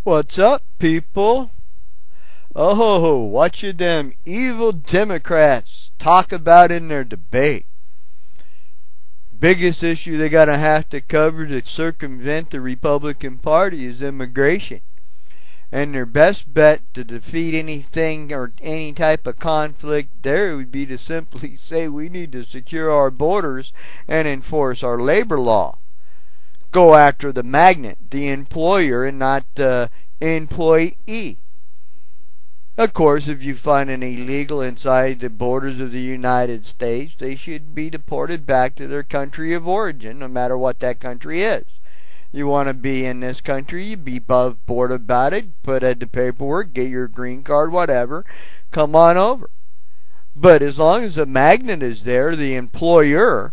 What's up, people? Oh, what should them evil Democrats talk about in their debate? Biggest issue they're gonna have to cover to circumvent the Republican Party is immigration. And their best bet to defeat anything or any type of conflict there would be to simply say we need to secure our borders and enforce our labor law. Go after the magnet, the employer, and not the employee. Of course, if you find an illegal inside the borders of the United States, they should be deported back to their country of origin, no matter what that country is. You want to be in this country, you be above board about it, put in the paperwork, get your green card, whatever, come on over. But as long as the magnet is there, the employer,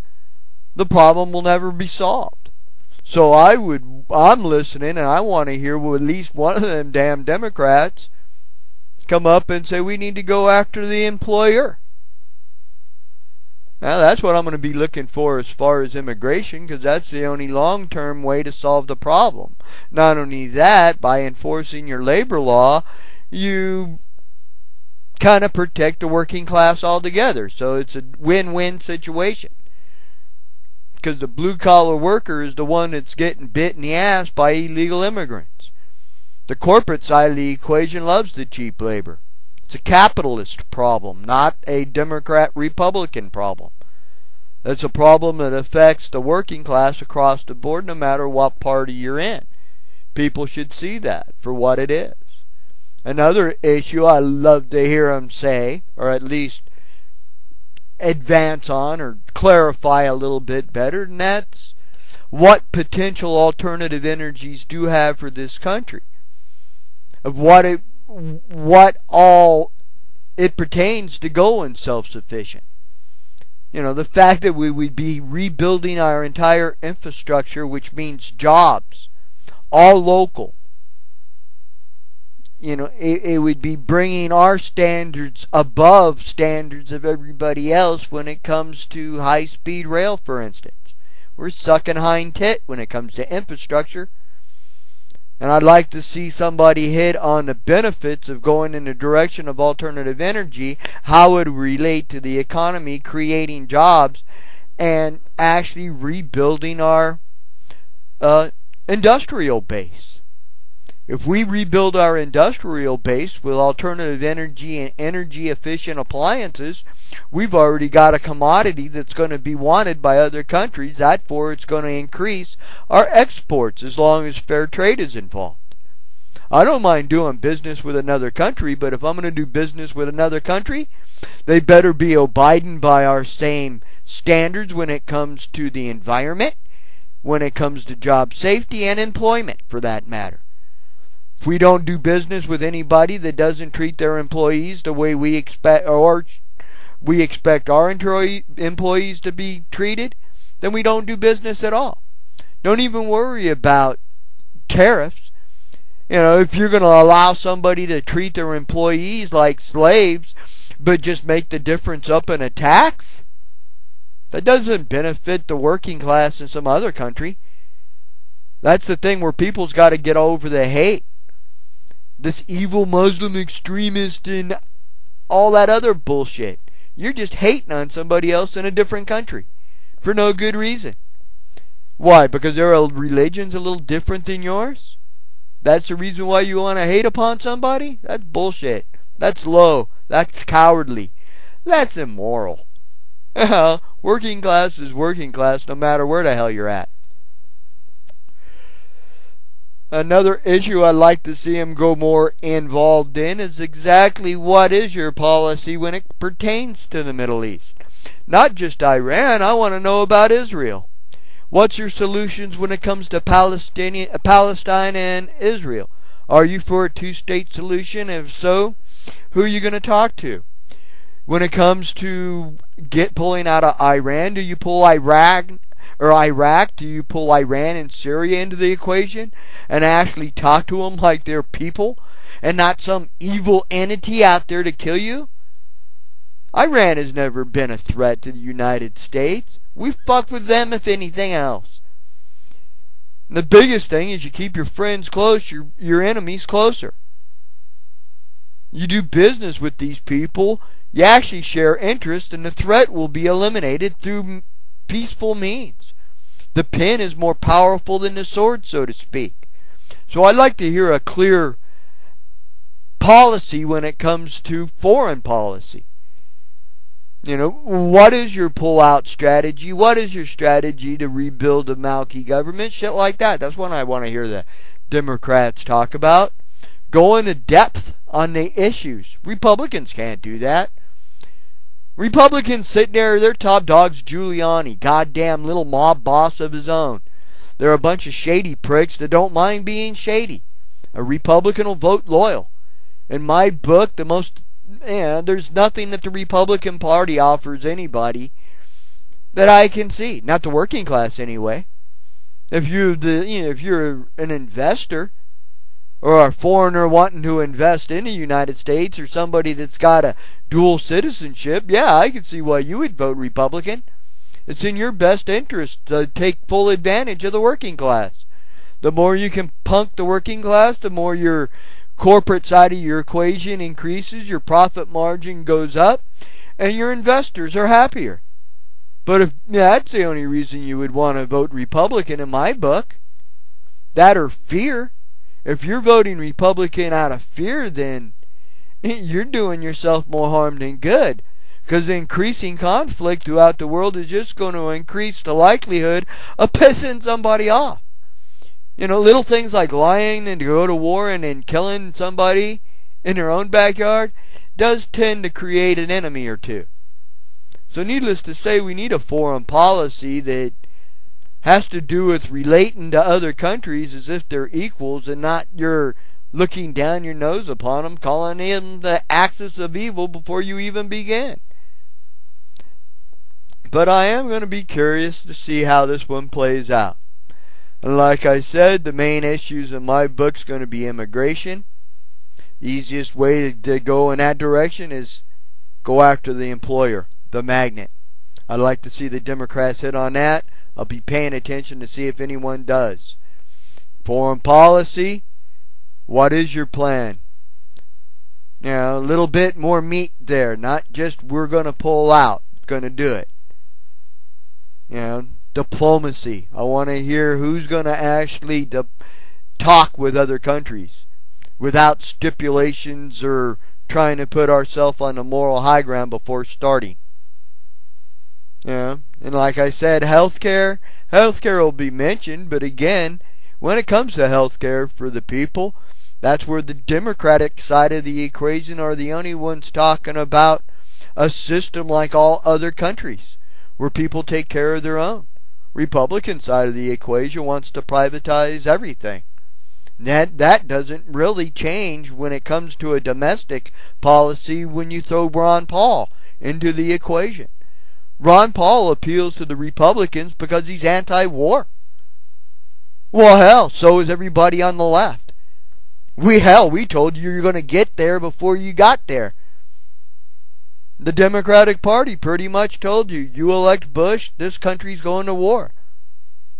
the problem will never be solved. So I'm listening, and I want to hear at least one of them damn Democrats come up and say we need to go after the employer. Now that's what I'm going to be looking for as far as immigration, because that's the only long-term way to solve the problem. Not only that, by enforcing your labor law, you kind of protect the working class altogether. So it's a win-win situation. Because the blue-collar worker is the one that's getting bit in the ass by illegal immigrants. The corporate side of the equation loves the cheap labor. It's a capitalist problem, not a Democrat-Republican problem. It's a problem that affects the working class across the board, no matter what party you're in. People should see that for what it is. Another issue I love to hear them say, or at least advance on or clarify a little bit better, and that's what potential alternative energies do have for this country. Of what all it pertains to going self-sufficient. You know, the fact that we would be rebuilding our entire infrastructure, which means jobs, all local. You know, it would be bringing our standards above standards of everybody else when it comes to high-speed rail, for instance. We're sucking hind tit when it comes to infrastructure. And I'd like to see somebody hit on the benefits of going in the direction of alternative energy, how it would relate to the economy, creating jobs, and actually rebuilding our industrial base. If we rebuild our industrial base with alternative energy and energy efficient appliances, we've already got a commodity that's going to be wanted by other countries. Therefore, it's going to increase our exports as long as fair trade is involved. I don't mind doing business with another country, but if I'm going to do business with another country, they better be abiding by our same standards when it comes to the environment, when it comes to job safety and employment, for that matter. If we don't do business with anybody that doesn't treat their employees the way we expect, or we expect our employees to be treated, then we don't do business at all. Don't even worry about tariffs. You know, if you're going to allow somebody to treat their employees like slaves, but just make the difference up in a tax, that doesn't benefit the working class in some other country. That's the thing where people's got to get over the hate. This evil Muslim extremist and all that other bullshit. You're just hating on somebody else in a different country for no good reason. Why? Because their religion's a little different than yours? That's the reason why you want to hate upon somebody? That's bullshit. That's low. That's cowardly. That's immoral. Working class is working class no matter where the hell you're at. Another issue I'd like to see him go more involved in is exactly what is your policy when it pertains to the Middle East. Not just Iran, I want to know about Israel. What's your solutions when it comes to Palestine and Israel? Are you for a two-state solution? If so, who are you going to talk to? When it comes to pulling out of Iran, do you pull Iraq? Do you pull Iran and Syria into the equation and actually talk to them like they're people and not some evil entity out there to kill you? Iran has never been a threat to the United States. We fuck with them if anything else. And the biggest thing is you keep your friends close, your enemies closer. You do business with these people, you actually share interest, and the threat will be eliminated through peaceful means. The pen is more powerful than the sword, so to speak. So I'd like to hear a clear policy when it comes to foreign policy. You know, what is your pull-out strategy? What is your strategy to rebuild the Maoki government? Shit like that. That's what I want to hear the Democrats talk about. Go into depth on the issues. Republicans can't do that. Republicans sitting there, their top dog's Giuliani, goddamn little mob boss of his own. They're a bunch of shady pricks that don't mind being shady. A Republican will vote loyal. In my book, there's nothing that the Republican Party offers anybody that I can see. Not the working class, anyway. If you're an investor or a foreigner wanting to invest in the United States, or somebody that's got a dual citizenship, yeah, I can see why you would vote Republican. It's in your best interest to take full advantage of the working class. The more you can punk the working class, the more your corporate side of your equation increases, your profit margin goes up, and your investors are happier. But if that's the only reason you would want to vote Republican in my book, that or fear. If you're voting Republican out of fear, then you're doing yourself more harm than good. Because increasing conflict throughout the world is just going to increase the likelihood of pissing somebody off. You know, little things like lying and to go to war and then killing somebody in their own backyard does tend to create an enemy or two. So needless to say, we need a foreign policy that has to do with relating to other countries as if they're equals, and not you're looking down your nose upon them, calling them the axis of evil before you even begin. But I am going to be curious to see how this one plays out. And like I said, the main issues in my book is going to be immigration. The easiest way to go in that direction is go after the employer, the magnet. I'd like to see the Democrats hit on that. I'll be paying attention to see if anyone does. Foreign policy, what is your plan? You know, a little bit more meat there, not just we're going to pull out, going to do it. You know, diplomacy. I want to hear who's going to actually talk with other countries without stipulations or trying to put ourselves on the moral high ground before starting. Yeah, and like I said, healthcare will be mentioned, but again, when it comes to healthcare for the people, that's where the Democratic side of the equation are the only ones talking about a system like all other countries, where people take care of their own. Republican side of the equation wants to privatize everything. That doesn't really change when it comes to a domestic policy when you throw Ron Paul into the equation. Ron Paul appeals to the Republicans because he's anti-war. Well, hell, so is everybody on the left. We told you you're going to get there before you got there. The Democratic Party pretty much told you, you elect Bush, this country's going to war.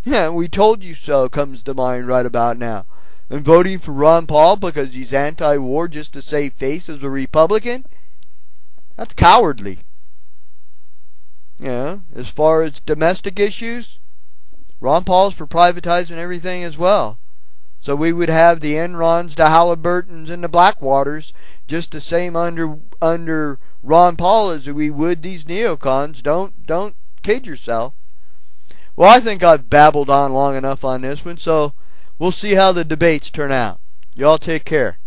Yeah, we told you so comes to mind right about now. And voting for Ron Paul because he's anti-war just to save face as a Republican? That's cowardly. Yeah, as far as domestic issues, Ron Paul's for privatizing everything as well. So we would have the Enrons, the Halliburtons, and the Blackwaters just the same under Ron Paul as we would these neocons. Don't kid yourself. Well, I think I've babbled on long enough on this one, so we'll see how the debates turn out. Y'all take care.